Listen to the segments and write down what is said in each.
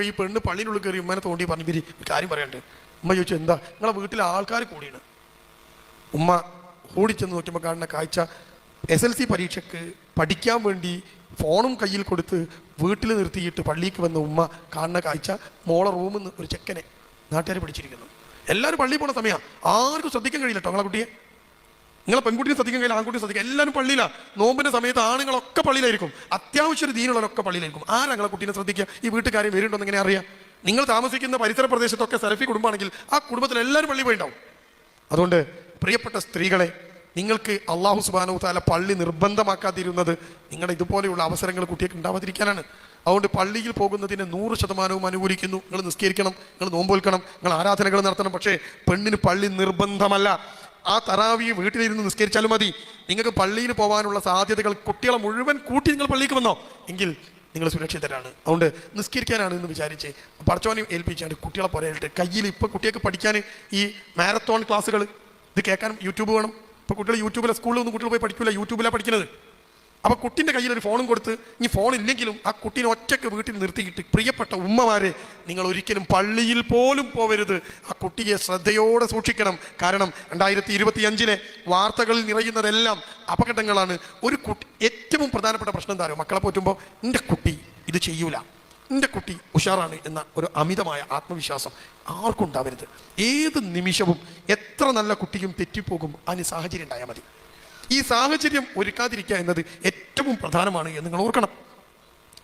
ഈ പെണ്ണ് പള്ളിയിനുള്ളിൽ കയറി ഉമ്മനെ തോണ്ടി പറഞ്ഞു പിരി കാര്യം പറയാണ്ട്. ഉമ്മ ചോദിച്ചു എന്താ? നിങ്ങളെ വീട്ടിലെ ആൾക്കാർ കൂടിയാണ്. ഉമ്മ ഓടിച്ചെന്ന് നോക്കിയപ്പോൾ കാണുന്ന കാഴ്ച SLC പരീക്ഷയ്ക്ക് പഠിക്കാൻ വേണ്ടി ഫോണും കയ്യിൽ കൊടുത്ത് വീട്ടിൽ നിർത്തിയിട്ട് പള്ളിക്ക് വന്ന ഉമ്മ കാണുന്ന കാഴ്ച മോളെ റൂമിൽ നിന്ന് ഒരു ചെക്കനെ നാട്ടുകാർ പിടിച്ചിരിക്കുന്നു. എല്ലാവരും പള്ളിയിൽ പോണ സമയമാണ്, ആർക്കും ശ്രദ്ധിക്കാൻ കഴിയില്ല കേട്ടോ. നിങ്ങളെ കുട്ടിയെ, നിങ്ങളെ പെൺകുട്ടിയെ ശ്രദ്ധിക്കാൻ കഴിയില്ല, ആൺകുട്ടിയെ ശ്രദ്ധിക്കാം. എല്ലാവരും പള്ളിയിലാണ്. നോമ്പിന്റെ സമയത്ത് ആണുങ്ങളൊക്കെ പള്ളിയിലായിരിക്കും, അത്യാവശ്യം ഒരു ദീനുള്ളവരൊക്കെ പള്ളിയിലായിരിക്കും. ആരാ നിങ്ങളെ കുട്ടീനെ ശ്രദ്ധിക്കുക? ഈ വീട്ടുകാരെ വരുന്നുണ്ടോ എന്ന് എങ്ങനെ അറിയാം? നിങ്ങൾ താമസിക്കുന്ന പരിസര പ്രദേശത്തൊക്കെ സലഫി കുടുംബമാണെങ്കിൽ ആ കുടുംബത്തിൽ എല്ലാവരും പള്ളി പോയിണ്ടാവും. അതുകൊണ്ട് പ്രിയപ്പെട്ട സ്ത്രീകളെ, നിങ്ങൾക്ക് അള്ളാഹു സുബ്ഹാനഹു വ തആല പള്ളി നിർബന്ധമാക്കാതിരുന്നത് നിങ്ങളുടെ ഇതുപോലെയുള്ള അവസരങ്ങൾ കുട്ടിയൊക്കെ ഉണ്ടാവാതിരിക്കാനാണ്. അതുകൊണ്ട് പള്ളിയിൽ പോകുന്നതിന് 100% അനുകൂലിക്കുന്നു. നിങ്ങൾ നിസ്കരിക്കണം, നിങ്ങൾ നോമ്പൊൽക്കണം, നിങ്ങൾ ആരാധനകൾ നടത്തണം. പക്ഷേ പെണ്ണിന് പള്ളി നിർബന്ധമല്ല. ആ തറാവി വീട്ടിലിരുന്ന് നിസ്കരിച്ചാലും മതി. നിങ്ങൾക്ക് പള്ളിയിൽ പോകാനുള്ള സാധ്യതകൾ കുട്ടികളെ മുഴുവൻ കൂട്ടി നിങ്ങൾ പള്ളിക്ക് വന്നോ എങ്കിൽ നിങ്ങൾ സുരക്ഷിതരാണ്. അതുകൊണ്ട് നിസ്കരിക്കാനാണ് എന്ന് വിചാരിച്ച് പടച്ചോനെ ഏൽപ്പിച്ചാണ് കുട്ടികളെ പറയാനായിട്ട് കയ്യിൽ. ഇപ്പോൾ കുട്ടികൾക്ക് പഠിക്കാൻ ഈ മാരത്തോൺ ക്ലാസ്സുകൾ, ഇത് കേൾക്കാൻ യൂട്യൂബ് വേണം. ഇപ്പോൾ കുട്ടികൾ യൂട്യൂബിലെ സ്കൂളിലൊന്നും കുട്ടികൾ പോയി പഠിക്കില്ല, യൂട്യൂബിലാണ് പഠിക്കുന്നത്. അപ്പോൾ കുട്ടീൻ്റെ കയ്യിൽ ഒരു ഫോണും കൊടുത്ത്, ഇനി ഫോൺ ഇല്ലെങ്കിലും ആ കുട്ടീനെ ഒറ്റയ്ക്ക് വീട്ടിൽ നിർത്തിയിട്ട്, പ്രിയപ്പെട്ട ഉമ്മമാരെ, നിങ്ങൾ ഒരിക്കലും പള്ളിയിൽ പോലും പോവരുത്. ആ കുട്ടിയെ ശ്രദ്ധയോടെ സൂക്ഷിക്കണം. കാരണം 2025 വാർത്തകളിൽ നിറയുന്നതെല്ലാം അപകടങ്ങളാണ്. ഒരു കുട്ടി, ഏറ്റവും പ്രധാനപ്പെട്ട പ്രശ്നം എന്താ അറിയോ? മക്കളെ പോറ്റുമ്പോൾ എൻ്റെ കുട്ടി ഇത് ചെയ്യൂല, എൻ്റെ കുട്ടി ഉഷാറാണ് എന്ന ഒരു അമിതമായ ആത്മവിശ്വാസം ആർക്കും ഉണ്ടാവരുത്. ഏത് നിമിഷവും എത്ര നല്ല കുട്ടിയും തെറ്റിപ്പോകും. അതിന് സാഹചര്യം ഉണ്ടായാൽ മതി. ഈ സാഹചര്യം ഒരുക്കാതിരിക്കുക എന്നത് ഏറ്റവും പ്രധാനമാണ് എന്ന് നിങ്ങൾ ഓർക്കണം.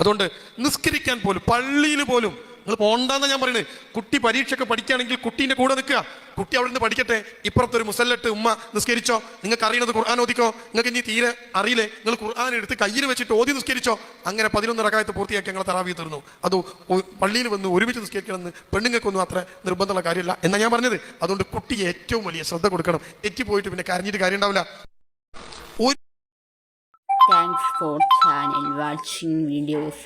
അതുകൊണ്ട് നിസ്കരിക്കാൻ പോലും, പള്ളിയിൽ പോലും നിങ്ങൾ പോണ്ടെന്നാണ് ഞാൻ പറയുന്നത്. കുട്ടി പരീക്ഷയ്ക്ക് പഠിക്കുകയാണെങ്കിൽ കുട്ടീൻ്റെ കൂടെ നിൽക്കുക. കുട്ടി അവിടെ നിന്ന് പഠിക്കട്ടെ. ഇപ്പുറത്തൊരു മുസല്ലട്ട് ഉമ്മ നിസ്കരിച്ചോ, നിങ്ങൾക്ക് അറിയുന്നത് ഖുർആൻ ഓദിക്കോ. നിങ്ങൾക്ക് ഇനി തീരെ അറിയില്ലേ, നിങ്ങൾ ഖുർആൻ എടുത്ത് കയ്യിൽ വെച്ചിട്ട് ഓതി നിസ്കരിച്ചോ. അങ്ങനെ 11 റക്അത്ത് പൂർത്തിയാക്കി ഞങ്ങൾ തറാവീ തീർന്നു. അത് പള്ളിയിൽ വന്ന് ഒരുമിച്ച് നിസ്കരിക്കണമെന്ന് പെണ്ണുങ്ങൾക്കൊന്നും അത്ര നിർബന്ധമുള്ള കാര്യമില്ല എന്നാണ് ഞാൻ പറഞ്ഞത്. അതുകൊണ്ട് കുട്ടിയെ ഏറ്റവും വലിയ ശ്രദ്ധ കൊടുക്കണം. തെറ്റിപ്പോയിട്ട് പിന്നെ കരഞ്ഞിട്ട് കാര്യം ഉണ്ടാവില്ല. Thanks for channel watching videos.